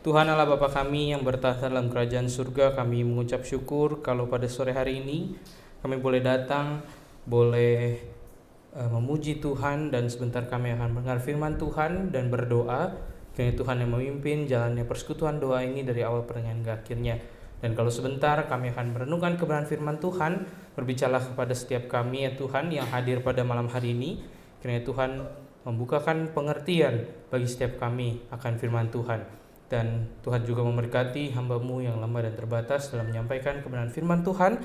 Tuhan Allah Bapa kami yang bertahta dalam kerajaan surga, kami mengucap syukur kalau pada sore hari ini kami boleh datang, boleh memuji Tuhan, dan sebentar kami akan mendengar firman Tuhan dan berdoa. Kiranya Tuhan yang memimpin jalannya persekutuan doa ini dari awal pertengahan hingga akhirnya. Dan kalau sebentar kami akan merenungkan kebenaran firman Tuhan, berbicaralah kepada setiap kami ya Tuhan yang hadir pada malam hari ini. Kiranya Tuhan membukakan pengertian bagi setiap kami akan firman Tuhan. Dan Tuhan juga memberkati hamba-Mu yang lemah dan terbatas dalam menyampaikan kebenaran firman Tuhan.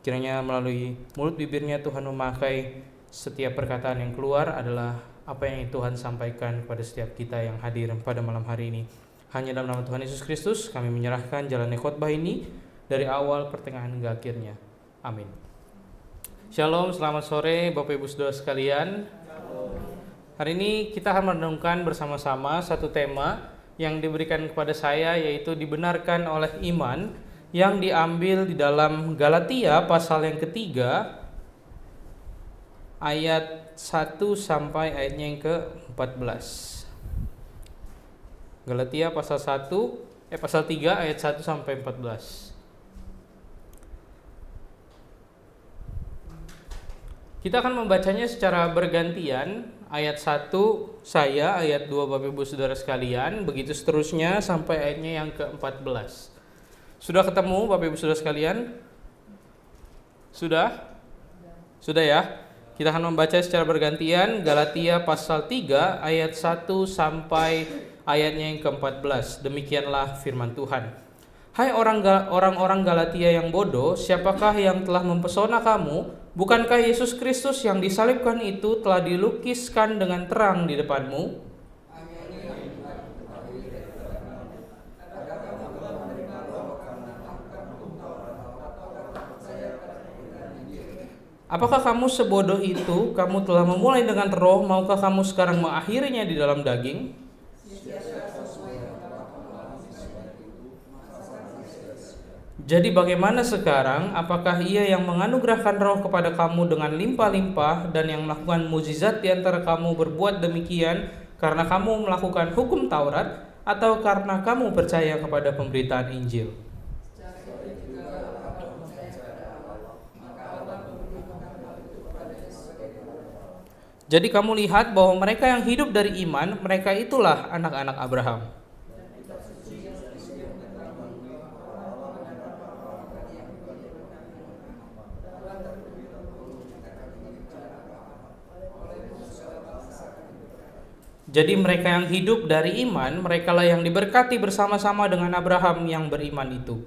Kiranya melalui mulut bibirnya Tuhan memakai setiap perkataan yang keluar adalah apa yang Tuhan sampaikan kepada setiap kita yang hadir pada malam hari ini. Hanya dalam nama Tuhan Yesus Kristus kami menyerahkan jalannya khotbah ini dari awal pertengahan hingga akhirnya. Amin. Shalom, selamat sore Bapak Ibu Saudara sekalian. Hari ini kita akan merenungkan bersama-sama satu tema yang diberikan kepada saya, yaitu dibenarkan oleh iman, yang diambil di dalam Galatia pasal yang ketiga ayat 1 sampai ayatnya yang ke-14. Galatia pasal 3 ayat 1 sampai 14. Kita akan membacanya secara bergantian. Ayat 1 saya, ayat 2 Bapak Ibu Saudara sekalian, begitu seterusnya sampai ayatnya yang ke-14. Sudah ketemu Bapak Ibu Saudara sekalian? Sudah? Sudah ya? Kita akan membaca secara bergantian Galatia pasal 3 ayat 1 sampai ayatnya yang ke-14. Demikianlah firman Tuhan. Hai orang-orang Galatia yang bodoh, siapakah yang telah mempesona kamu? Bukankah Yesus Kristus yang disalibkan itu telah dilukiskan dengan terang di depanmu? Apakah kamu sebodoh itu? Kamu telah memulai dengan roh, maukah kamu sekarang mengakhirinya di dalam daging? Jadi bagaimana sekarang? Apakah Ia yang menganugerahkan roh kepada kamu dengan limpah-limpah dan yang melakukan mukjizat di antara kamu berbuat demikian karena kamu melakukan hukum Taurat atau karena kamu percaya kepada pemberitaan Injil? Jadi kamu lihat bahwa mereka yang hidup dari iman, mereka itulah anak-anak Abraham. Jadi mereka yang hidup dari iman, merekalah yang diberkati bersama-sama dengan Abraham yang beriman itu.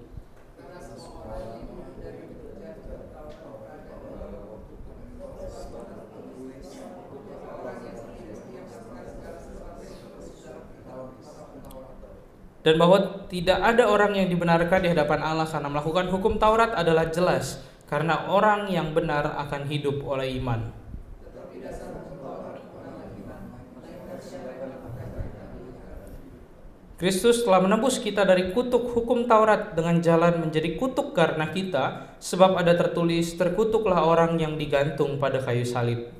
Dan bahwa tidak ada orang yang dibenarkan di hadapan Allah karena melakukan hukum Taurat adalah jelas, karena orang yang benar akan hidup oleh iman. Kristus telah menebus kita dari kutuk hukum Taurat dengan jalan menjadi kutuk karena kita, sebab ada tertulis, terkutuklah orang yang digantung pada kayu salib.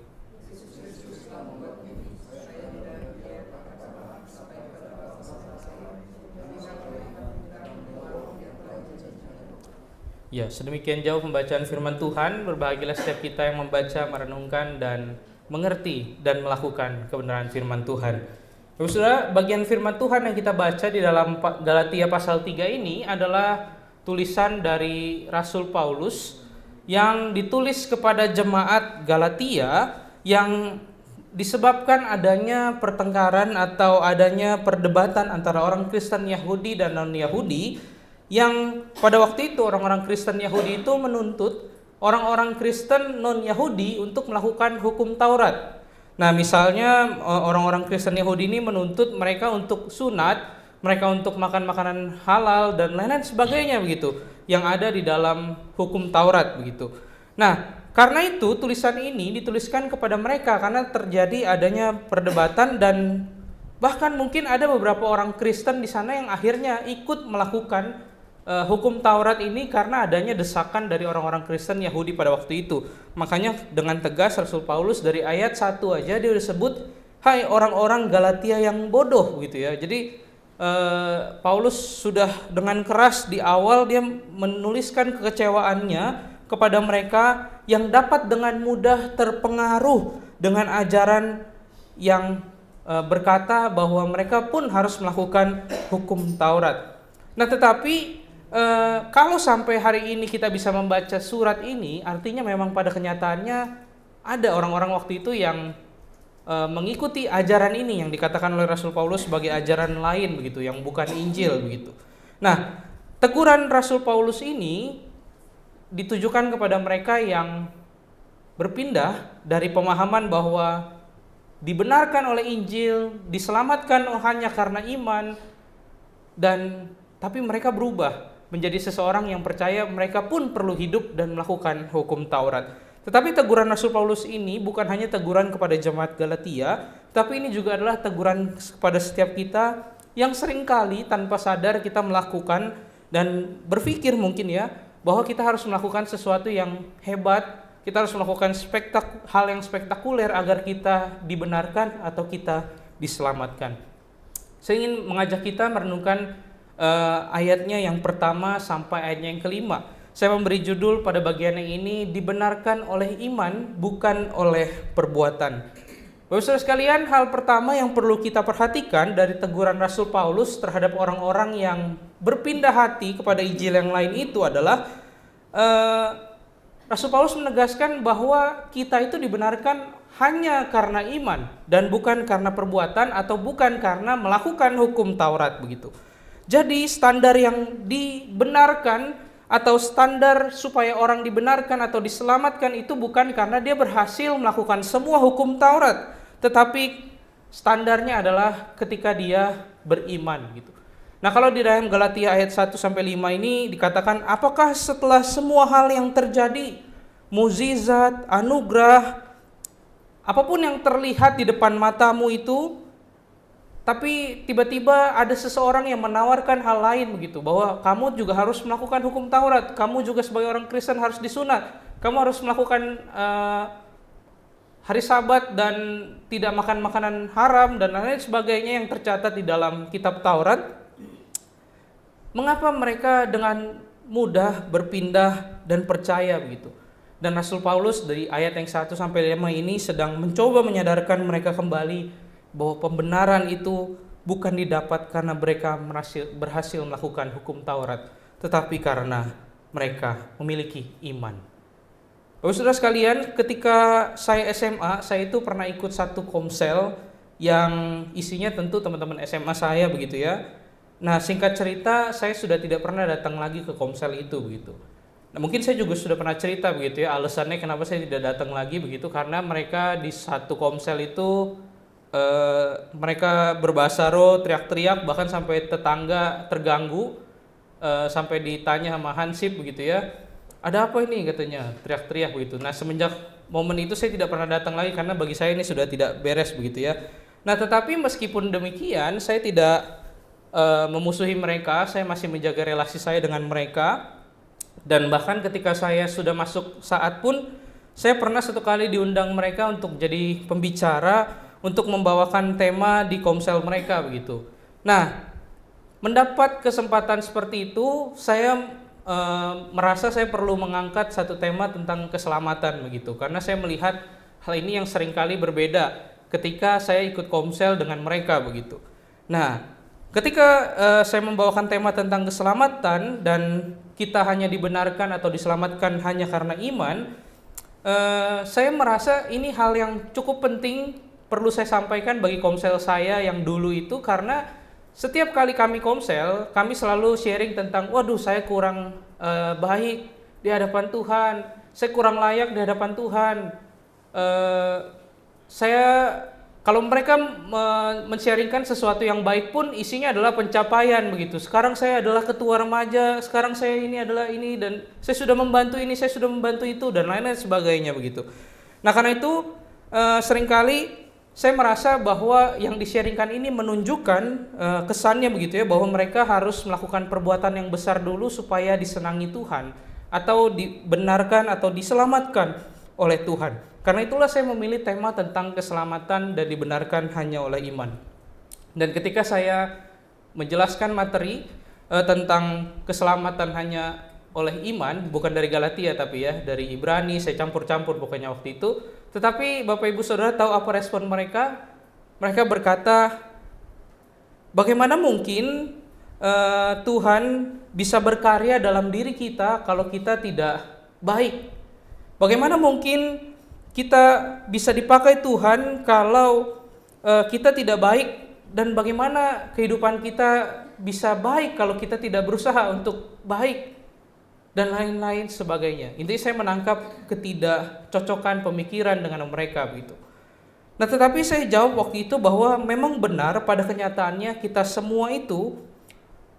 Ya, sedemikian jauh pembacaan firman Tuhan. Berbahagialah setiap kita yang membaca, merenungkan, dan mengerti dan melakukan kebenaran firman Tuhan. Saudara, bagian firman Tuhan yang kita baca di dalam Galatia pasal 3 ini adalah tulisan dari Rasul Paulus yang ditulis kepada jemaat Galatia yang disebabkan adanya pertengkaran atau adanya perdebatan antara orang Kristen Yahudi dan non-Yahudi, yang pada waktu itu orang-orang Kristen Yahudi itu menuntut orang-orang Kristen non-Yahudi untuk melakukan hukum Taurat. Nah, misalnya orang-orang Kristen Yahudi ini menuntut mereka untuk sunat, mereka untuk makan makanan halal dan lain-lain sebagainya begitu, yang ada di dalam hukum Taurat begitu. Nah, karena itu tulisan ini dituliskan kepada mereka karena terjadi adanya perdebatan dan bahkan mungkin ada beberapa orang Kristen di sana yang akhirnya ikut melakukan hukum Taurat ini karena adanya desakan dari orang-orang Kristen Yahudi pada waktu itu. Makanya dengan tegas Rasul Paulus dari ayat 1 aja dia udah sebut, hai orang-orang Galatia yang bodoh gitu ya. Jadi Paulus sudah dengan keras di awal dia menuliskan kekecewaannya kepada mereka yang dapat dengan mudah terpengaruh dengan ajaran yang berkata bahwa mereka pun harus melakukan hukum Taurat. Nah, tetapi kalau sampai hari ini kita bisa membaca surat ini, artinya memang pada kenyataannya ada orang-orang waktu itu yang mengikuti ajaran ini yang dikatakan oleh Rasul Paulus sebagai ajaran lain begitu, yang bukan Injil begitu. Nah, teguran Rasul Paulus ini ditujukan kepada mereka yang berpindah dari pemahaman bahwa dibenarkan oleh Injil, diselamatkan hanya karena iman, tapi mereka berubah menjadi seseorang yang percaya mereka pun perlu hidup dan melakukan hukum Taurat. Tetapi teguran Rasul Paulus ini bukan hanya teguran kepada jemaat Galatia, tapi ini juga adalah teguran kepada setiap kita yang seringkali tanpa sadar kita melakukan dan berpikir mungkin ya, bahwa kita harus melakukan sesuatu yang hebat, kita harus melakukan hal yang spektakuler agar kita dibenarkan atau kita diselamatkan. Saya ingin mengajak kita merenungkan ayatnya yang pertama sampai ayatnya yang kelima. Saya memberi judul pada bagian yang ini, dibenarkan oleh iman bukan oleh perbuatan. Bapak-Saudara sekalian, hal pertama yang perlu kita perhatikan dari teguran Rasul Paulus terhadap orang-orang yang berpindah hati kepada Injil yang lain itu adalah Rasul Paulus menegaskan bahwa kita itu dibenarkan hanya karena iman dan bukan karena perbuatan atau bukan karena melakukan hukum Taurat begitu. Jadi standar yang dibenarkan atau standar supaya orang dibenarkan atau diselamatkan itu bukan karena dia berhasil melakukan semua hukum Taurat, tetapi standarnya adalah ketika dia beriman gitu. Nah, kalau di dalam Galatia ayat 1 sampai 5 ini dikatakan, apakah setelah semua hal yang terjadi, mukjizat, anugerah, apapun yang terlihat di depan matamu itu, tapi tiba-tiba ada seseorang yang menawarkan hal lain begitu, bahwa kamu juga harus melakukan hukum Taurat, kamu juga sebagai orang Kristen harus disunat, kamu harus melakukan hari Sabat dan tidak makan makanan haram dan lain sebagainya yang tercatat di dalam kitab Taurat. Mengapa mereka dengan mudah berpindah dan percaya begitu? Dan Rasul Paulus dari ayat yang 1 sampai 5 ini sedang mencoba menyadarkan mereka kembali bahwa pembenaran itu bukan didapat karena mereka berhasil melakukan hukum Taurat, tetapi karena mereka memiliki iman. Saudara sekalian, ketika saya SMA, saya itu pernah ikut satu komsel yang isinya tentu teman-teman SMA saya begitu ya. Nah, singkat cerita, saya sudah tidak pernah datang lagi ke komsel itu begitu. Nah, mungkin saya juga sudah pernah cerita begitu ya, alasannya kenapa saya tidak datang lagi begitu, karena mereka di satu komsel itu mereka berbahasa roh, teriak-teriak, bahkan sampai tetangga terganggu, sampai ditanya sama Hansip begitu ya, ada apa ini katanya, teriak-teriak begitu. Nah, semenjak momen itu saya tidak pernah datang lagi karena bagi saya ini sudah tidak beres begitu ya. Nah, tetapi meskipun demikian, saya tidak memusuhi mereka, saya masih menjaga relasi saya dengan mereka. Dan bahkan ketika saya sudah masuk saat pun, saya pernah satu kali diundang mereka untuk jadi pembicara, untuk membawakan tema di komsel mereka begitu. Nah, mendapat kesempatan seperti itu, saya merasa saya perlu mengangkat satu tema tentang keselamatan begitu, karena saya melihat hal ini yang seringkali berbeda ketika saya ikut komsel dengan mereka begitu. Nah, ketika saya membawakan tema tentang keselamatan dan kita hanya dibenarkan atau diselamatkan hanya karena iman, saya merasa ini hal yang cukup penting perlu saya sampaikan bagi komsel saya yang dulu itu, karena setiap kali kami komsel, kami selalu sharing tentang, waduh saya kurang baik di hadapan Tuhan, saya kurang layak di hadapan Tuhan. Kalau mereka men-sharingkan sesuatu yang baik pun isinya adalah pencapaian begitu. Sekarang saya adalah ketua remaja, sekarang saya ini adalah ini, dan saya sudah membantu ini, saya sudah membantu itu, dan lain-lain sebagainya begitu. Nah, karena itu seringkali saya merasa bahwa yang di-sharingkan ini menunjukkan kesannya begitu ya, bahwa mereka harus melakukan perbuatan yang besar dulu supaya disenangi Tuhan, atau dibenarkan atau diselamatkan oleh Tuhan. Karena itulah saya memilih tema tentang keselamatan dan dibenarkan hanya oleh iman. Dan ketika saya menjelaskan materi tentang keselamatan hanya oleh iman, bukan dari Galatia tapi ya, dari Ibrani, saya campur-campur pokoknya waktu itu. Tetapi Bapak Ibu Saudara tahu apa respon mereka? Mereka berkata, bagaimana mungkin Tuhan bisa berkarya dalam diri kita kalau kita tidak baik? Bagaimana mungkin kita bisa dipakai Tuhan kalau kita tidak baik? Dan bagaimana kehidupan kita bisa baik kalau kita tidak berusaha untuk baik? Dan lain-lain sebagainya. Intinya saya menangkap ketidakcocokan pemikiran dengan mereka begitu. Nah, tetapi saya jawab waktu itu bahwa memang benar pada kenyataannya kita semua itu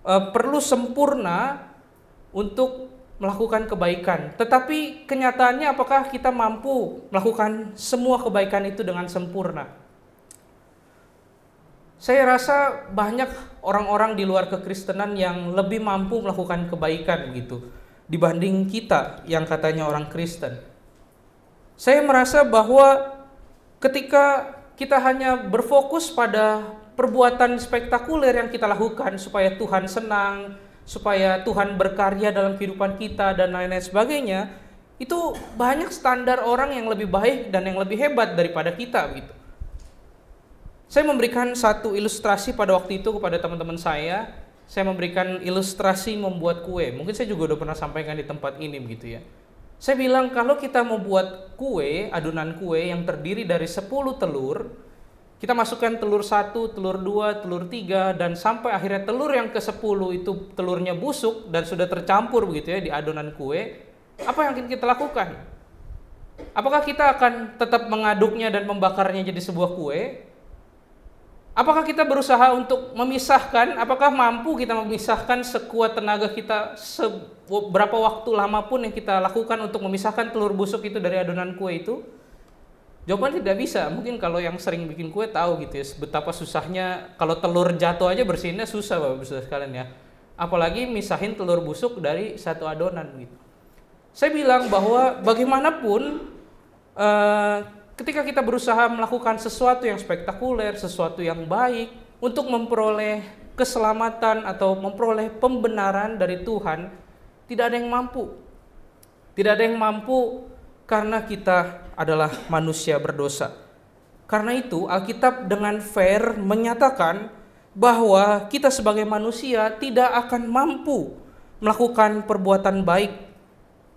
perlu sempurna untuk melakukan kebaikan. Tetapi kenyataannya apakah kita mampu melakukan semua kebaikan itu dengan sempurna? Saya rasa banyak orang-orang di luar kekristenan yang lebih mampu melakukan kebaikan gitu dibanding kita yang katanya orang Kristen. Saya merasa bahwa ketika kita hanya berfokus pada perbuatan spektakuler yang kita lakukan supaya Tuhan senang, supaya Tuhan berkarya dalam kehidupan kita dan lain-lain sebagainya, itu banyak standar orang yang lebih baik dan yang lebih hebat daripada kita gitu. Saya memberikan satu ilustrasi pada waktu itu kepada teman-teman saya. Saya memberikan ilustrasi membuat kue. Mungkin saya juga udah pernah sampaikan di tempat ini begitu ya. Saya bilang kalau kita mau buat kue, adonan kue yang terdiri dari 10 telur, kita masukkan telur 1, telur 2, telur 3, dan sampai akhirnya telur yang ke-10 itu telurnya busuk dan sudah tercampur begitu ya di adonan kue. Apa yang akan kita lakukan? Apakah kita akan tetap mengaduknya dan membakarnya jadi sebuah kue? Apakah kita berusaha untuk memisahkan? Apakah mampu kita memisahkan sekuat tenaga kita, seberapa waktu lama pun yang kita lakukan untuk memisahkan telur busuk itu dari adonan kue itu? Jawabannya tidak bisa. Mungkin kalau yang sering bikin kue tahu gitu ya, betapa susahnya. Kalau telur jatuh aja bersihinnya susah Bapak-Ibu Saudara sekalian ya. Apalagi misahin telur busuk dari satu adonan gitu. Saya bilang bahwa bagaimanapun ketika kita berusaha melakukan sesuatu yang spektakuler, sesuatu yang baik untuk memperoleh keselamatan atau memperoleh pembenaran dari Tuhan, tidak ada yang mampu. Tidak ada yang mampu karena kita adalah manusia berdosa. Karena itu Alkitab dengan fair menyatakan bahwa kita sebagai manusia tidak akan mampu melakukan perbuatan baik.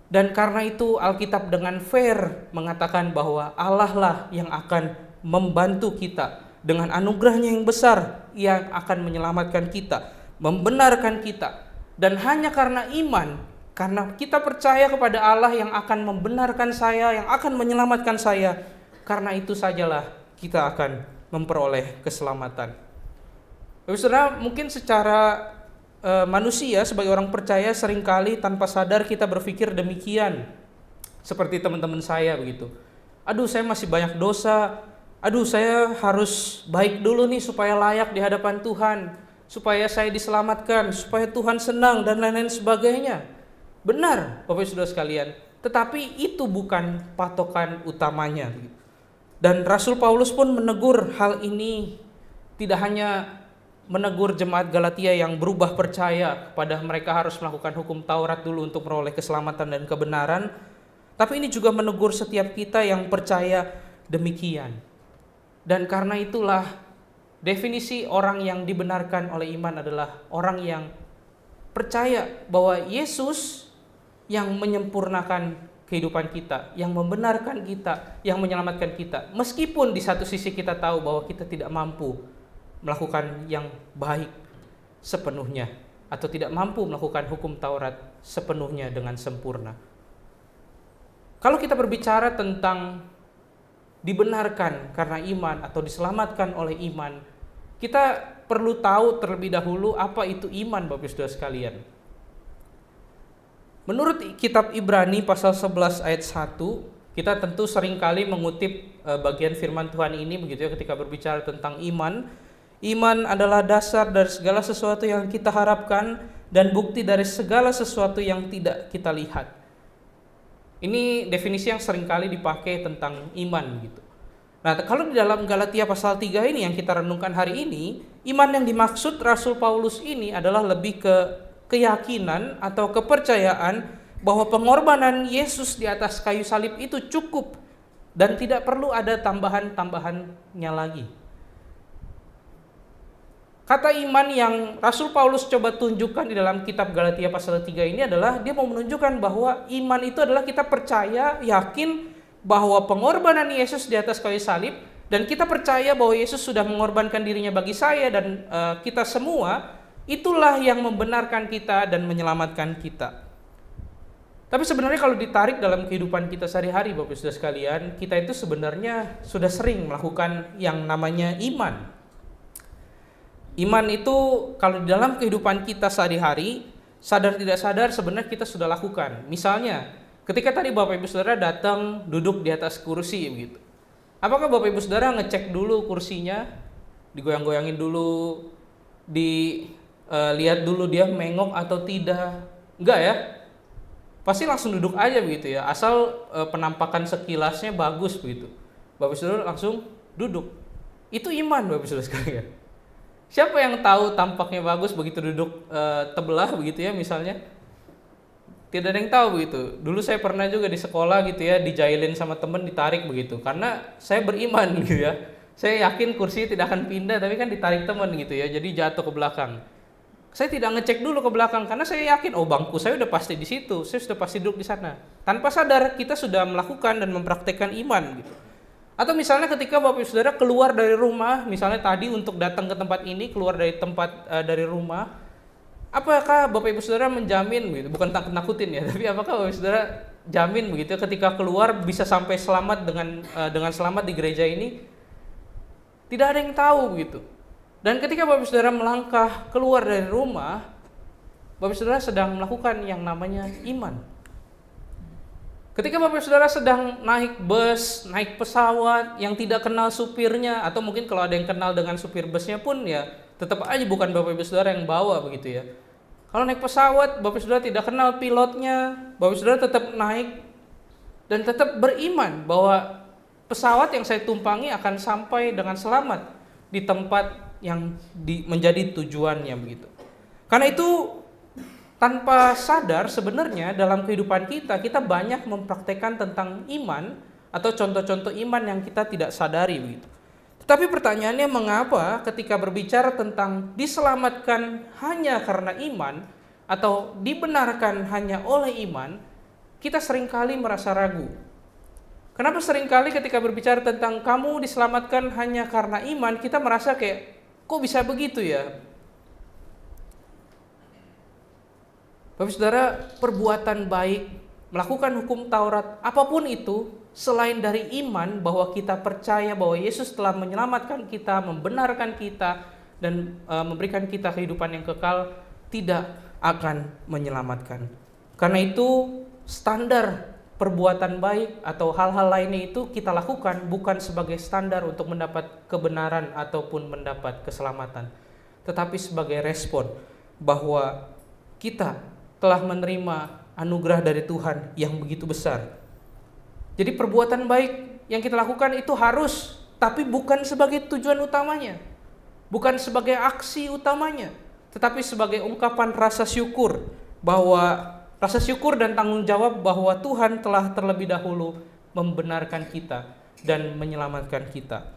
Dan karena itu Alkitab dengan fair mengatakan bahwa Allah lah yang akan membantu kita dengan anugerahnya yang besar, yang akan menyelamatkan kita, membenarkan kita. Dan hanya karena iman, karena kita percaya kepada Allah yang akan membenarkan saya, yang akan menyelamatkan saya, karena itu sajalah kita akan memperoleh keselamatan. Saudara, mungkin secara manusia sebagai orang percaya seringkali tanpa sadar kita berpikir demikian. Seperti teman-teman saya begitu. Aduh, saya masih banyak dosa. Aduh, saya harus baik dulu nih supaya layak di hadapan Tuhan, supaya saya diselamatkan, supaya Tuhan senang dan lain-lain sebagainya. Benar, Bapak Saudara sekalian. Tetapi itu bukan patokan utamanya. Dan Rasul Paulus pun menegur hal ini, tidak hanya menegur jemaat Galatia yang berubah percaya kepada mereka harus melakukan hukum Taurat dulu untuk memperoleh keselamatan dan kebenaran, tapi ini juga menegur setiap kita yang percaya demikian. Dan karena itulah definisi orang yang dibenarkan oleh iman adalah orang yang percaya bahwa Yesus yang menyempurnakan kehidupan kita, yang membenarkan kita, yang menyelamatkan kita. Meskipun di satu sisi kita tahu bahwa kita tidak mampu melakukan yang baik sepenuhnya, atau tidak mampu melakukan hukum Taurat sepenuhnya dengan sempurna. Kalau kita berbicara tentang dibenarkan karena iman atau diselamatkan oleh iman, kita perlu tahu terlebih dahulu apa itu iman, Bapak Saudara sekalian. Menurut kitab Ibrani pasal 11 ayat 1, kita tentu seringkali mengutip bagian firman Tuhan ini begitu ya ketika berbicara tentang iman. Iman adalah dasar dari segala sesuatu yang kita harapkan dan bukti dari segala sesuatu yang tidak kita lihat. Ini definisi yang seringkali dipakai tentang iman gitu. Nah, kalau di dalam Galatia pasal 3 ini yang kita renungkan hari ini, iman yang dimaksud Rasul Paulus ini adalah lebih ke keyakinan atau kepercayaan bahwa pengorbanan Yesus di atas kayu salib itu cukup dan tidak perlu ada tambahan-tambahannya lagi. Kata iman yang Rasul Paulus coba tunjukkan di dalam kitab Galatia pasal 3 ini adalah dia mau menunjukkan bahwa iman itu adalah kita percaya, yakin bahwa pengorbanan Yesus di atas kayu salib, dan kita percaya bahwa Yesus sudah mengorbankan dirinya bagi saya dan kita semua, itulah yang membenarkan kita dan menyelamatkan kita. Tapi sebenarnya kalau ditarik dalam kehidupan kita sehari-hari, Bapak Saudara sekalian, kita itu sebenarnya sudah sering melakukan yang namanya iman. Iman itu kalau di dalam kehidupan kita sehari-hari, sadar tidak sadar sebenarnya kita sudah lakukan. Misalnya, ketika tadi Bapak Ibu Saudara datang duduk di atas kursi begitu. Apakah Bapak Ibu Saudara ngecek dulu kursinya, digoyang-goyangin dulu, dilihat dulu dia mengok atau tidak? Enggak ya? Pasti langsung duduk aja begitu ya, asal penampakan sekilasnya bagus begitu. Bapak Ibu Saudara langsung duduk. Itu iman Bapak Ibu Saudara sekalian. Siapa yang tahu tampaknya bagus begitu duduk tebelah begitu ya misalnya? Tidak ada yang tahu begitu. Dulu saya pernah juga di sekolah gitu ya, dijailin sama temen, ditarik begitu. Karena saya beriman gitu ya. Saya yakin kursi tidak akan pindah, tapi kan ditarik temen gitu ya. Jadi jatuh ke belakang. Saya tidak ngecek dulu ke belakang karena saya yakin bangku saya udah pasti di situ. Saya sudah pasti duduk di sana. Tanpa sadar kita sudah melakukan dan mempraktekkan iman gitu. Atau misalnya ketika Bapak Ibu Saudara keluar dari rumah, misalnya tadi untuk datang ke tempat ini, keluar dari dari rumah, apakah Bapak Ibu Saudara menjamin begitu, bukan takut-nakutin ya, tapi apakah Bapak Ibu Saudara jamin begitu ketika keluar bisa sampai selamat dengan selamat di gereja ini? Tidak ada yang tahu begitu. Dan ketika Bapak Ibu Saudara melangkah keluar dari rumah, Bapak Ibu Saudara sedang melakukan yang namanya iman. Ketika Bapak Ibu Saudara sedang naik bus, naik pesawat yang tidak kenal supirnya, atau mungkin kalau ada yang kenal dengan supir busnya pun ya tetap aja bukan Bapak Ibu Saudara yang bawa begitu ya. Kalau naik pesawat, Bapak Ibu Saudara tidak kenal pilotnya, Bapak Ibu Saudara tetap naik dan tetap beriman bahwa pesawat yang saya tumpangi akan sampai dengan selamat di tempat yang menjadi tujuannya begitu. Karena itu tanpa sadar sebenarnya dalam kehidupan kita banyak mempraktekkan tentang iman atau contoh-contoh iman yang kita tidak sadari begitu. Tetapi pertanyaannya, mengapa ketika berbicara tentang diselamatkan hanya karena iman atau dibenarkan hanya oleh iman, kita seringkali merasa ragu. Kenapa seringkali ketika berbicara tentang kamu diselamatkan hanya karena iman, kita merasa kayak, kok bisa begitu ya? Bapak Saudara, perbuatan baik, melakukan hukum Taurat, apapun itu, selain dari iman bahwa kita percaya bahwa Yesus telah menyelamatkan kita, membenarkan kita, dan memberikan kita kehidupan yang kekal, tidak akan menyelamatkan. Karena itu standar perbuatan baik atau hal-hal lainnya itu kita lakukan bukan sebagai standar untuk mendapat kebenaran ataupun mendapat keselamatan, tetapi sebagai respon bahwa kita telah menerima anugerah dari Tuhan yang begitu besar. Jadi perbuatan baik yang kita lakukan itu harus, tapi bukan sebagai tujuan utamanya, bukan sebagai aksi utamanya, tetapi sebagai ungkapan rasa syukur dan tanggung jawab bahwa Tuhan telah terlebih dahulu membenarkan kita dan menyelamatkan kita.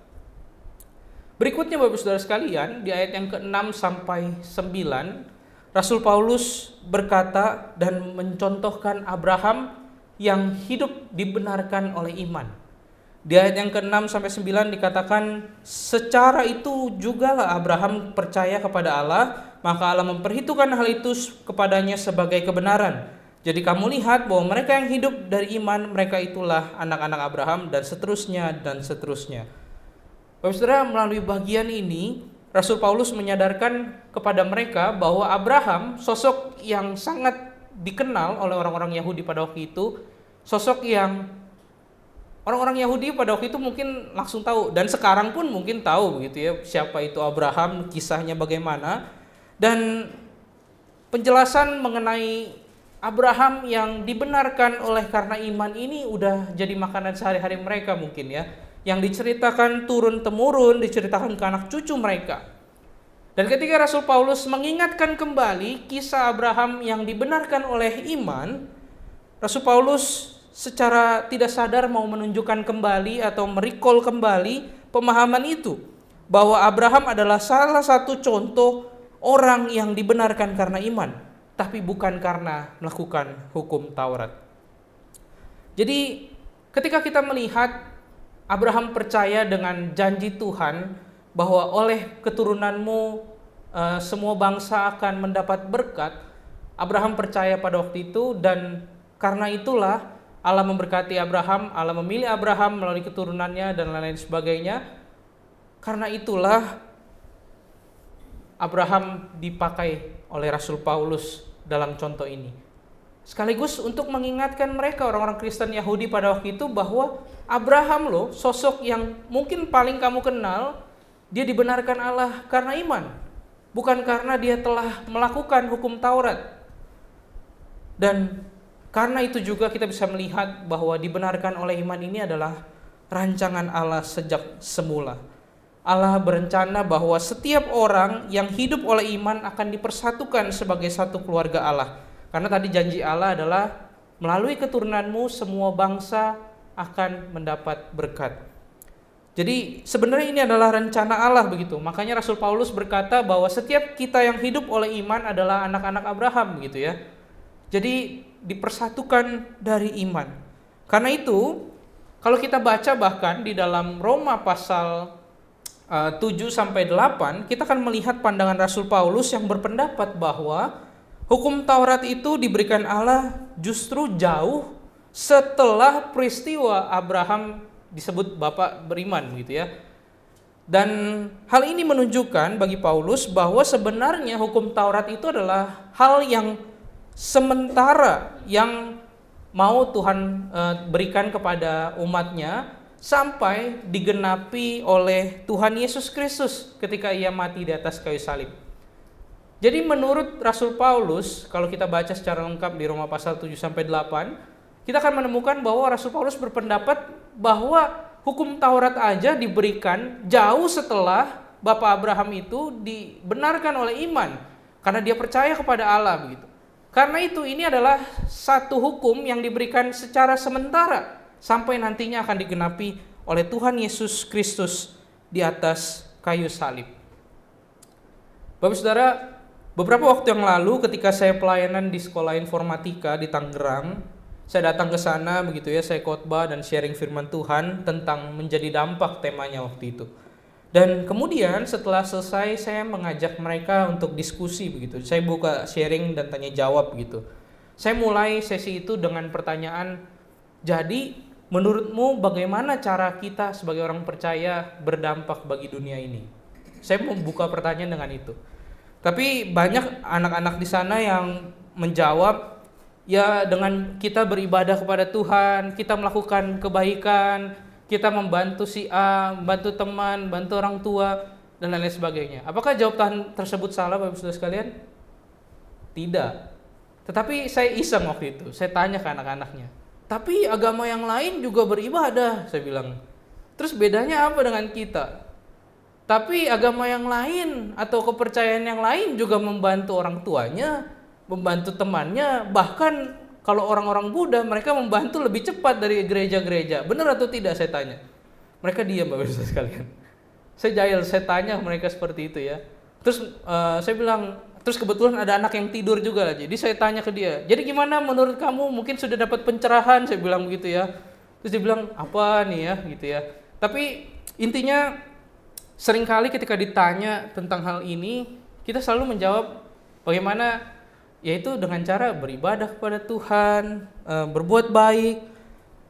Berikutnya Bapak Saudara sekalian, di ayat yang ke-6 sampai 9, Rasul Paulus berkata dan mencontohkan Abraham yang hidup dibenarkan oleh iman. Di ayat yang ke-6 sampai 9 dikatakan, secara itu jugalah Abraham percaya kepada Allah, maka Allah memperhitungkan hal itu kepadanya sebagai kebenaran. Jadi kamu lihat bahwa mereka yang hidup dari iman, mereka itulah anak-anak Abraham, dan seterusnya dan seterusnya. Bapak Saudara, melalui bagian ini Rasul Paulus menyadarkan kepada mereka bahwa Abraham, sosok yang sangat dikenal oleh orang-orang Yahudi pada waktu itu, sosok yang orang-orang Yahudi pada waktu itu mungkin langsung tahu, dan sekarang pun mungkin tahu begitu ya, siapa itu Abraham, kisahnya bagaimana, dan penjelasan mengenai Abraham yang dibenarkan oleh karena iman ini udah jadi makanan sehari-hari mereka mungkin ya. yang diceritakan turun-temurun, diceritakan ke anak cucu mereka. Dan ketika Rasul Paulus mengingatkan kembali kisah Abraham yang dibenarkan oleh iman, Rasul Paulus secara tidak sadar mau menunjukkan kembali atau merecall kembali pemahaman itu, bahwa Abraham adalah salah satu contoh orang yang dibenarkan karena iman, tapi bukan karena melakukan hukum Taurat. Jadi ketika kita melihat Abraham percaya dengan janji Tuhan bahwa oleh keturunanmu semua bangsa akan mendapat berkat, Abraham percaya pada waktu itu, dan karena itulah Allah memberkati Abraham, Allah memilih Abraham melalui keturunannya dan lain-lain sebagainya. Karena itulah Abraham dipakai oleh Rasul Paulus dalam contoh ini. Sekaligus untuk mengingatkan mereka orang-orang Kristen Yahudi pada waktu itu bahwa Abraham loh, sosok yang mungkin paling kamu kenal, dia dibenarkan Allah karena iman, bukan karena dia telah melakukan hukum Taurat. Dan karena itu juga kita bisa melihat bahwa dibenarkan oleh iman ini adalah rancangan Allah sejak semula. Allah berencana bahwa setiap orang yang hidup oleh iman akan dipersatukan sebagai satu keluarga Allah. Karena tadi janji Allah adalah melalui keturunanmu semua bangsa akan mendapat berkat. Jadi sebenarnya ini adalah rencana Allah begitu. Makanya Rasul Paulus berkata bahwa setiap kita yang hidup oleh iman adalah anak-anak Abraham gitu ya. Jadi dipersatukan dari iman. Karena itu, kalau kita baca bahkan di dalam Roma pasal 7-8, kita akan melihat pandangan Rasul Paulus yang berpendapat bahwa hukum Taurat itu diberikan Allah justru jauh setelah peristiwa Abraham disebut bapak beriman gitu ya. Dan hal ini menunjukkan bagi Paulus bahwa sebenarnya hukum Taurat itu adalah hal yang sementara yang mau Tuhan berikan kepada umatnya sampai digenapi oleh Tuhan Yesus Kristus ketika ia mati di atas kayu salib. Jadi menurut Rasul Paulus, kalau kita baca secara lengkap di Roma pasal 7-8, kita akan menemukan bahwa Rasul Paulus berpendapat bahwa hukum Taurat aja diberikan jauh setelah Bapak Abraham itu dibenarkan oleh iman karena dia percaya kepada Allah begitu. Karena itu ini adalah satu hukum yang diberikan secara sementara sampai nantinya akan digenapi oleh Tuhan Yesus Kristus di atas kayu salib. Bapak Saudara, beberapa waktu yang lalu ketika saya pelayanan di sekolah informatika di Tangerang, saya datang ke sana begitu ya, saya khotbah dan sharing firman Tuhan tentang menjadi dampak temanya waktu itu. Dan kemudian setelah selesai saya mengajak mereka untuk diskusi begitu. Saya buka sharing dan tanya jawab gitu. Saya mulai sesi itu dengan pertanyaan, jadi menurutmu bagaimana cara kita sebagai orang percaya berdampak bagi dunia ini? Saya membuka pertanyaan dengan itu. Tapi banyak anak-anak di sana yang menjawab, ya dengan kita beribadah kepada Tuhan, kita melakukan kebaikan, kita membantu si A, membantu teman, bantu orang tua, dan lain-lain sebagainya. Apakah jawaban tersebut salah Bapak Saudara sekalian? Tidak. Tetapi saya iseng waktu itu, saya tanya ke anak-anaknya. Tapi agama yang lain juga beribadah, saya bilang. Terus bedanya apa dengan kita? Tapi agama yang lain atau kepercayaan yang lain juga membantu orang tuanya, membantu temannya, bahkan kalau orang-orang Buddha mereka membantu lebih cepat dari gereja-gereja. Benar atau tidak saya tanya. Mereka diam Bapak Saudara sekalian. Saya jahil, saya tanya mereka seperti itu ya. Terus saya bilang, terus kebetulan ada anak yang tidur juga. Jadi saya tanya ke dia, jadi gimana menurut kamu, mungkin sudah dapat pencerahan, saya bilang begitu ya. Terus dia bilang, apa nih ya gitu ya. Tapi intinya seringkali ketika ditanya tentang hal ini, kita selalu menjawab bagaimana, yaitu dengan cara beribadah kepada Tuhan, berbuat baik.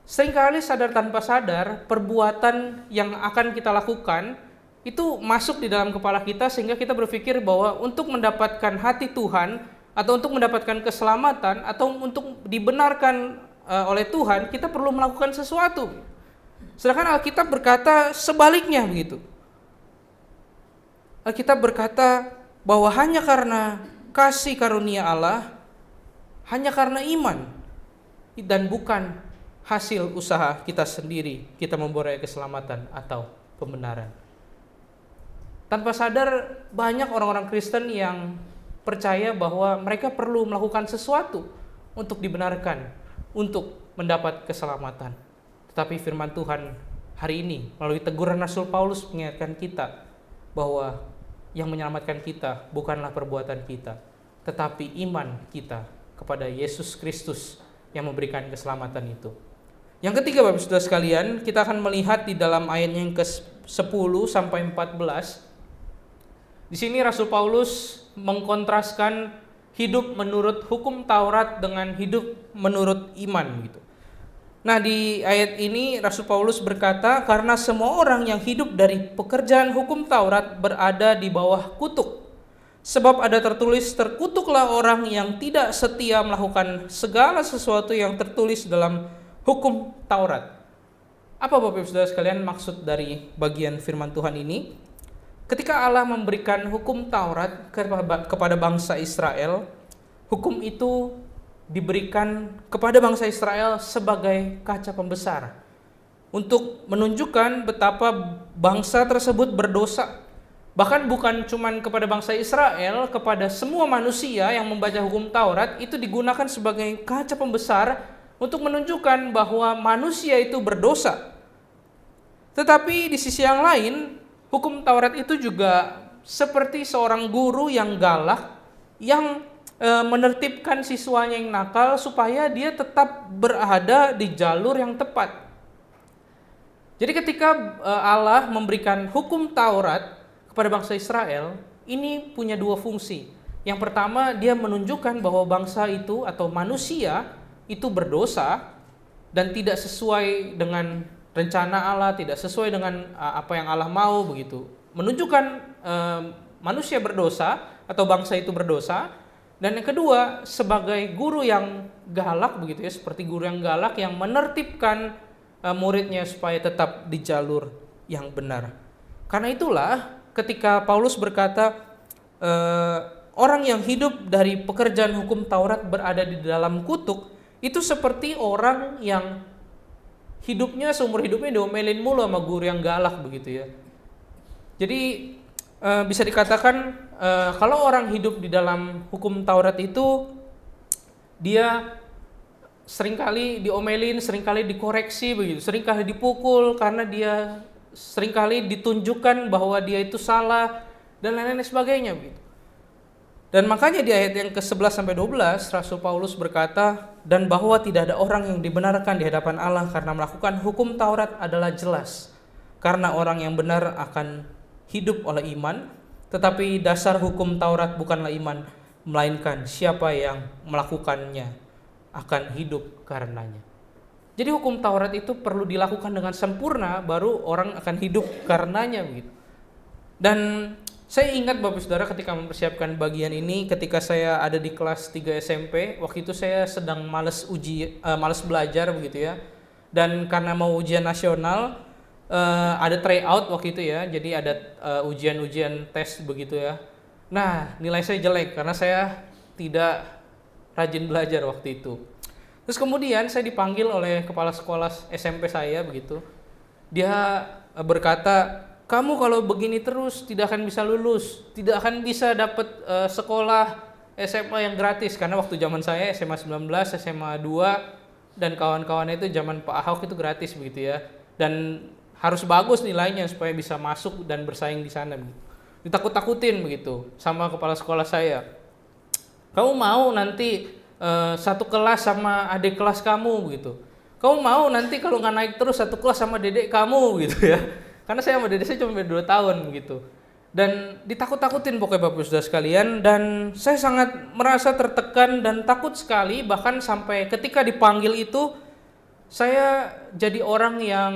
Seringkali sadar tanpa sadar, perbuatan yang akan kita lakukan itu masuk di dalam kepala kita sehingga kita berpikir bahwa untuk mendapatkan hati Tuhan atau untuk mendapatkan keselamatan atau untuk dibenarkan oleh Tuhan, kita perlu melakukan sesuatu. Sedangkan Alkitab berkata sebaliknya begitu. Alkitab berkata bahwa hanya karena kasih karunia Allah, hanya karena iman, dan bukan hasil usaha kita sendiri kita memperoleh keselamatan atau pembenaran. Tanpa sadar banyak orang-orang Kristen yang percaya bahwa mereka perlu melakukan sesuatu untuk dibenarkan, untuk mendapat keselamatan. Tetapi firman Tuhan hari ini melalui teguran Rasul Paulus mengingatkan kita bahwa yang menyelamatkan kita bukanlah perbuatan kita, tetapi iman kita kepada Yesus Kristus yang memberikan keselamatan itu. Yang ketiga, Bapak Saudara sekalian, kita akan melihat di dalam ayat yang ke-10 sampai 14. Di sini Rasul Paulus mengkontraskan hidup menurut hukum Taurat dengan hidup menurut iman gitu. Nah, di ayat ini Rasul Paulus berkata, karena semua orang yang hidup dari pekerjaan hukum Taurat berada di bawah kutuk. Sebab ada tertulis, terkutuklah orang yang tidak setia melakukan segala sesuatu yang tertulis dalam hukum Taurat. Apa Bapak Ibu Saudara sekalian maksud dari bagian firman Tuhan ini? Ketika Allah memberikan hukum Taurat kepada bangsa Israel, hukum itu diberikan kepada bangsa Israel sebagai kaca pembesar untuk menunjukkan betapa bangsa tersebut berdosa. Bahkan bukan cuma kepada bangsa Israel, kepada semua manusia yang membaca hukum Taurat itu digunakan sebagai kaca pembesar untuk menunjukkan bahwa manusia itu berdosa. Tetapi di sisi yang lain, hukum Taurat itu juga seperti seorang guru yang galak, yang menertibkan siswanya yang nakal supaya dia tetap berada di jalur yang tepat. Jadi ketika Allah memberikan hukum Taurat kepada bangsa Israel, ini punya dua fungsi. Yang pertama, dia menunjukkan bahwa bangsa itu atau manusia itu berdosa dan tidak sesuai dengan rencana Allah, tidak sesuai dengan apa yang Allah mau begitu. Menunjukkan manusia berdosa atau bangsa itu berdosa. Dan yang kedua, sebagai guru yang galak begitu ya, seperti guru yang galak yang menertibkan muridnya supaya tetap di jalur yang benar. Karena itulah ketika Paulus berkata orang yang hidup dari pekerjaan hukum Taurat berada di dalam kutuk, itu seperti orang yang hidupnya seumur hidupnya diomelin mulu sama guru yang galak begitu ya. Jadi bisa dikatakan kalau orang hidup di dalam hukum Taurat itu dia seringkali diomelin, seringkali dikoreksi begitu, seringkali dipukul karena dia seringkali ditunjukkan bahwa dia itu salah dan lain-lain sebagainya begitu. Dan makanya di ayat yang ke-11 sampai 12 Rasul Paulus berkata, dan bahwa tidak ada orang yang dibenarkan di hadapan Allah karena melakukan hukum Taurat adalah jelas. Karena orang yang benar akan hidup oleh iman, tetapi dasar hukum Taurat bukanlah iman, melainkan siapa yang melakukannya akan hidup karenanya. Jadi hukum Taurat itu perlu dilakukan dengan sempurna, baru orang akan hidup karenanya begitu. Dan saya ingat Bapak Saudara ketika mempersiapkan bagian ini, ketika saya ada di kelas 3 SMP, waktu itu saya sedang malas belajar begitu ya. Dan karena mau ujian nasional, ada tryout waktu itu ya, jadi ada ujian-ujian tes begitu ya. Nah, nilai saya jelek karena saya tidak rajin belajar waktu itu. Terus kemudian saya dipanggil oleh kepala sekolah SMP saya begitu. Dia berkata, kamu kalau begini terus tidak akan bisa lulus, tidak akan bisa dapat sekolah SMA yang gratis. Karena waktu zaman saya SMA 19, SMA 2 dan kawan-kawannya itu zaman Pak Ahok itu gratis begitu ya. Dan harus bagus nilainya supaya bisa masuk dan bersaing di sana. Ditakut-takutin begitu sama kepala sekolah saya. Kamu mau nanti satu kelas sama adik kelas kamu begitu. Kamu mau nanti kalau nggak naik terus satu kelas sama dedek kamu gitu ya. Karena saya sama dedek saya cuma beda 2 tahun begitu. Dan ditakut-takutin pokoknya Bapak Saudara sekalian. Dan saya sangat merasa tertekan dan takut sekali. Bahkan sampai ketika dipanggil itu, saya jadi orang yang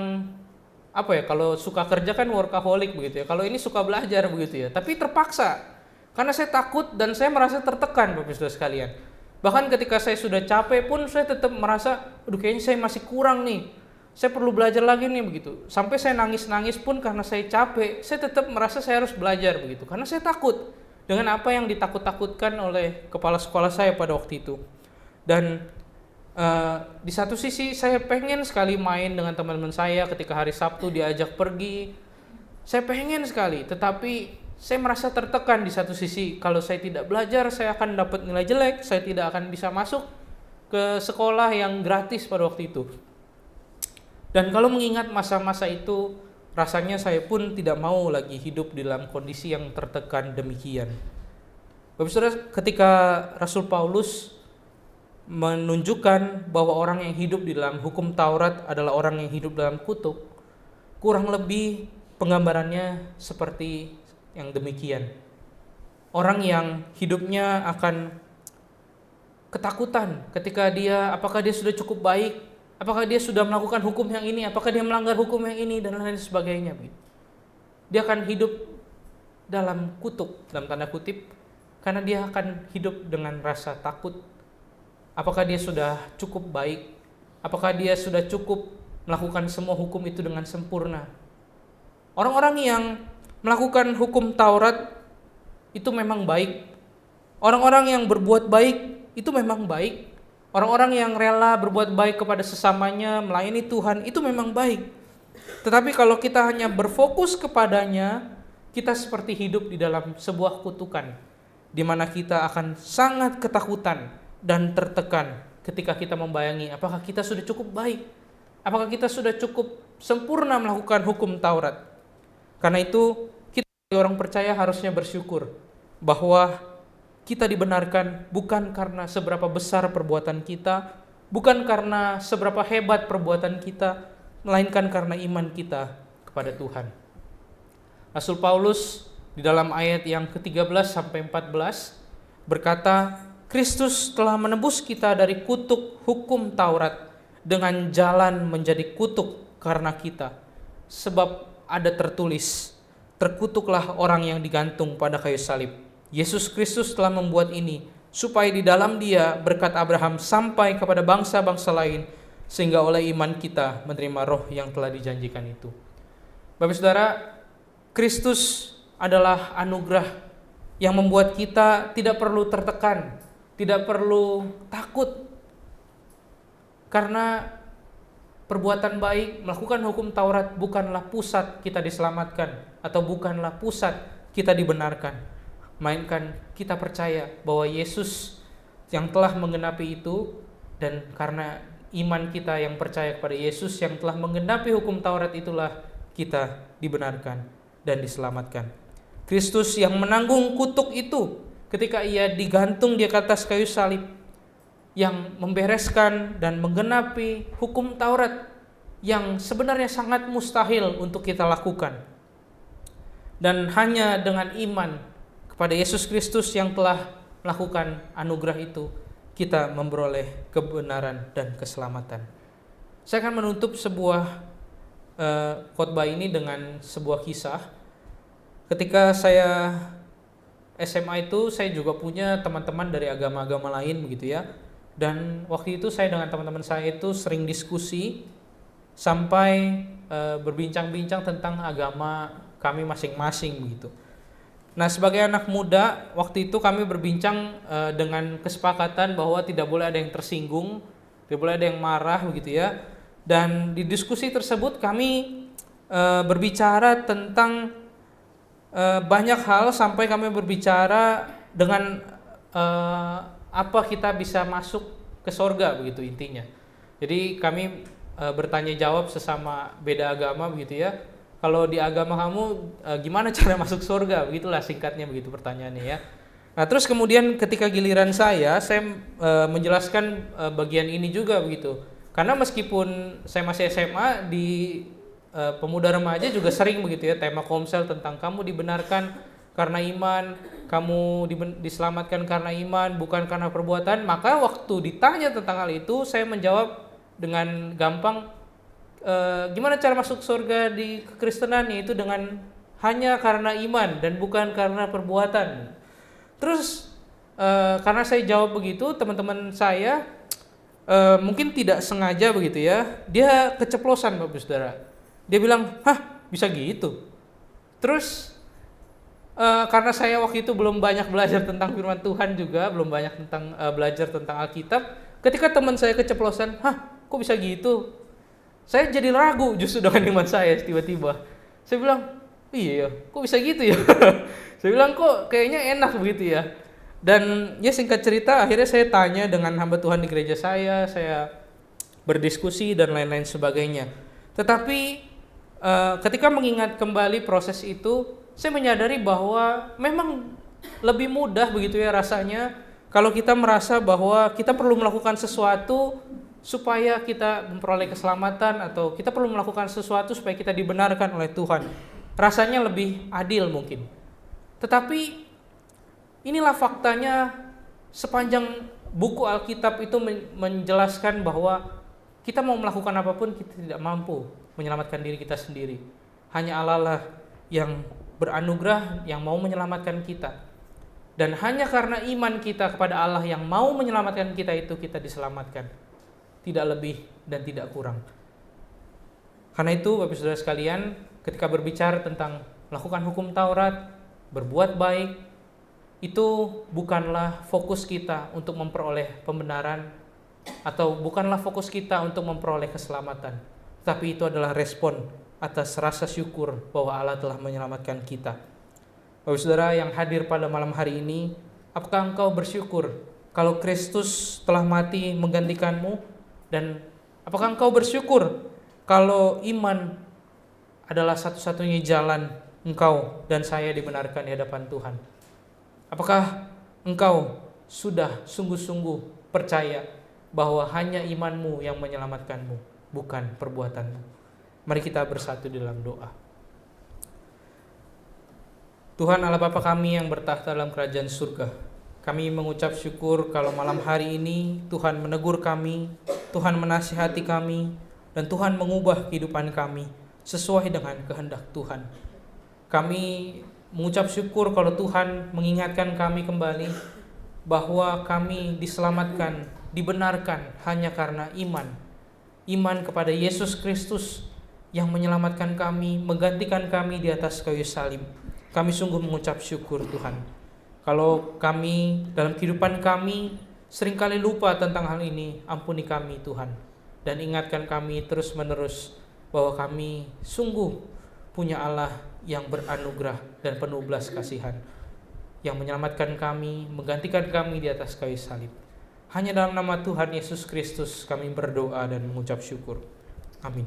kalau suka kerja kan workaholic begitu ya. Kalau ini suka belajar begitu ya. Tapi terpaksa. Karena saya takut dan saya merasa tertekan Bapak Saudara sekalian. Bahkan ketika saya sudah capek pun saya tetap merasa, aduh kayaknya saya masih kurang nih. Saya perlu belajar lagi nih begitu. Sampai saya nangis-nangis pun karena saya capek, saya tetap merasa saya harus belajar begitu. Karena saya takut dengan apa yang ditakut-takutkan oleh kepala sekolah saya pada waktu itu. Dan Di satu sisi saya pengen sekali main dengan teman-teman saya ketika hari Sabtu diajak pergi. Saya pengen sekali, tetapi saya merasa tertekan di satu sisi. Kalau saya tidak belajar, saya akan dapat nilai jelek, saya tidak akan bisa masuk ke sekolah yang gratis pada waktu itu. Dan kalau mengingat masa-masa itu, rasanya saya pun tidak mau lagi hidup di dalam kondisi yang tertekan demikian. Bapak Saudara, ketika Rasul Paulus menunjukkan bahwa orang yang hidup di dalam hukum Taurat adalah orang yang hidup dalam kutuk, kurang lebih penggambarannya seperti yang demikian. Orang yang hidupnya akan ketakutan ketika apakah dia sudah cukup baik, apakah dia sudah melakukan hukum yang ini, apakah dia melanggar hukum yang ini, dan lain sebagainya. Dia akan hidup dalam kutuk, dalam tanda kutip, karena dia akan hidup dengan rasa takut. Apakah dia sudah cukup baik? Apakah dia sudah cukup melakukan semua hukum itu dengan sempurna? Orang-orang yang melakukan hukum Taurat itu memang baik. Orang-orang yang berbuat baik itu memang baik. Orang-orang yang rela berbuat baik kepada sesamanya, melayani Tuhan, itu memang baik. Tetapi kalau kita hanya berfokus kepadanya, kita seperti hidup di dalam sebuah kutukan, di mana kita akan sangat ketakutan dan tertekan ketika kita membayangi apakah kita sudah cukup baik, apakah kita sudah cukup sempurna melakukan hukum Taurat. Karena itu kita orang percaya harusnya bersyukur bahwa kita dibenarkan bukan karena seberapa besar perbuatan kita, bukan karena seberapa hebat perbuatan kita, melainkan karena iman kita kepada Tuhan. Rasul Paulus di dalam ayat yang ke-13 sampai 14 berkata, Kristus telah menebus kita dari kutuk hukum Taurat dengan jalan menjadi kutuk karena kita. Sebab ada tertulis, terkutuklah orang yang digantung pada kayu salib. Yesus Kristus telah membuat ini supaya di dalam Dia berkat Abraham sampai kepada bangsa-bangsa lain, sehingga oleh iman kita menerima roh yang telah dijanjikan itu. Bapak Saudara, Kristus adalah anugerah yang membuat kita tidak perlu tertekan, tidak perlu takut, karena perbuatan baik, melakukan hukum Taurat bukanlah pusat kita diselamatkan, atau bukanlah pusat kita dibenarkan, melainkan kita percaya bahwa Yesus yang telah menggenapi itu, dan karena iman kita yang percaya kepada Yesus yang telah menggenapi hukum Taurat itulah kita dibenarkan dan diselamatkan. Kristus yang menanggung kutuk itu ketika Ia digantung di atas kayu salib, yang membereskan dan menggenapi hukum Taurat yang sebenarnya sangat mustahil untuk kita lakukan. Dan hanya dengan iman kepada Yesus Kristus yang telah melakukan anugerah itu, kita memperoleh kebenaran dan keselamatan. Saya akan menutup sebuah khotbah ini dengan sebuah kisah. Ketika saya SMA itu, saya juga punya teman-teman dari agama-agama lain begitu ya. Dan waktu itu saya dengan teman-teman saya itu sering diskusi sampai berbincang-bincang tentang agama kami masing-masing begitu. Nah, sebagai anak muda, waktu itu kami berbincang dengan kesepakatan bahwa tidak boleh ada yang tersinggung, tidak boleh ada yang marah begitu ya. Dan di diskusi tersebut kami berbicara tentang banyak hal, sampai kami berbicara dengan apa kita bisa masuk ke sorga begitu intinya. Jadi kami bertanya jawab sesama beda agama begitu ya. Kalau di agama kamu gimana cara masuk surga? Begitulah singkatnya begitu pertanyaannya ya. Nah, terus kemudian ketika giliran saya menjelaskan bagian ini juga begitu. Karena meskipun saya masih SMA, di pemuda remaja juga sering begitu ya, tema komsel tentang kamu dibenarkan karena iman, kamu diselamatkan karena iman, bukan karena perbuatan. Maka waktu ditanya tentang hal itu, saya menjawab dengan gampang, gimana cara masuk surga di kekristenan, yaitu dengan hanya karena iman dan bukan karena perbuatan. Terus karena saya jawab begitu, teman-teman saya mungkin tidak sengaja begitu ya, dia keceplosan Bapak Saudara. Dia bilang, hah bisa gitu? Terus karena saya waktu itu belum banyak belajar tentang firman Tuhan juga, belum banyak belajar tentang Alkitab, Ketika teman saya keceplosan, hah kok bisa gitu? Saya jadi ragu justru dengan iman saya tiba-tiba. Saya bilang, iya ya, kok bisa gitu ya? Saya bilang kok kayaknya enak begitu ya. Dan ya singkat cerita akhirnya saya tanya dengan hamba Tuhan di gereja saya berdiskusi dan lain-lain sebagainya. Tetapi ketika mengingat kembali proses itu, saya menyadari bahwa memang lebih mudah begitu ya rasanya kalau kita merasa bahwa kita perlu melakukan sesuatu supaya kita memperoleh keselamatan, atau kita perlu melakukan sesuatu supaya kita dibenarkan oleh Tuhan. Rasanya lebih adil mungkin. Tetapi inilah faktanya, sepanjang buku Alkitab itu menjelaskan bahwa kita mau melakukan apapun kita tidak mampu menyelamatkan diri kita sendiri. Hanya Allah lah yang beranugerah, yang mau menyelamatkan kita. Dan hanya karena iman kita kepada Allah yang mau menyelamatkan kita itu kita diselamatkan. Tidak lebih dan tidak kurang. Karena itu Bapak Saudara sekalian, ketika berbicara tentang melakukan hukum Taurat, berbuat baik, itu bukanlah fokus kita untuk memperoleh pembenaran, atau bukanlah fokus kita untuk memperoleh keselamatan. Tapi itu adalah respon atas rasa syukur bahwa Allah telah menyelamatkan kita. Bapak Saudara yang hadir pada malam hari ini, apakah engkau bersyukur kalau Kristus telah mati menggantikanmu? Dan apakah engkau bersyukur kalau iman adalah satu-satunya jalan engkau dan saya dibenarkan di hadapan Tuhan? Apakah engkau sudah sungguh-sungguh percaya bahwa hanya imanmu yang menyelamatkanmu, bukan perbuatanmu? Mari kita bersatu dalam doa. Tuhan Allah Bapa kami yang bertahta dalam kerajaan surga, kami mengucap syukur kalau malam hari ini Tuhan menegur kami, Tuhan menasihati kami, dan Tuhan mengubah kehidupan kami sesuai dengan kehendak Tuhan. Kami mengucap syukur kalau Tuhan mengingatkan kami kembali bahwa kami diselamatkan, dibenarkan hanya karena iman. Iman kepada Yesus Kristus yang menyelamatkan kami, menggantikan kami di atas kayu salib. Kami sungguh mengucap syukur Tuhan. Kalau kami dalam kehidupan kami seringkali lupa tentang hal ini, ampuni kami Tuhan. Dan ingatkan kami terus-menerus bahwa kami sungguh punya Allah yang beranugerah dan penuh belas kasihan, yang menyelamatkan kami, menggantikan kami di atas kayu salib. Hanya dalam nama Tuhan Yesus Kristus kami berdoa dan mengucap syukur. Amin.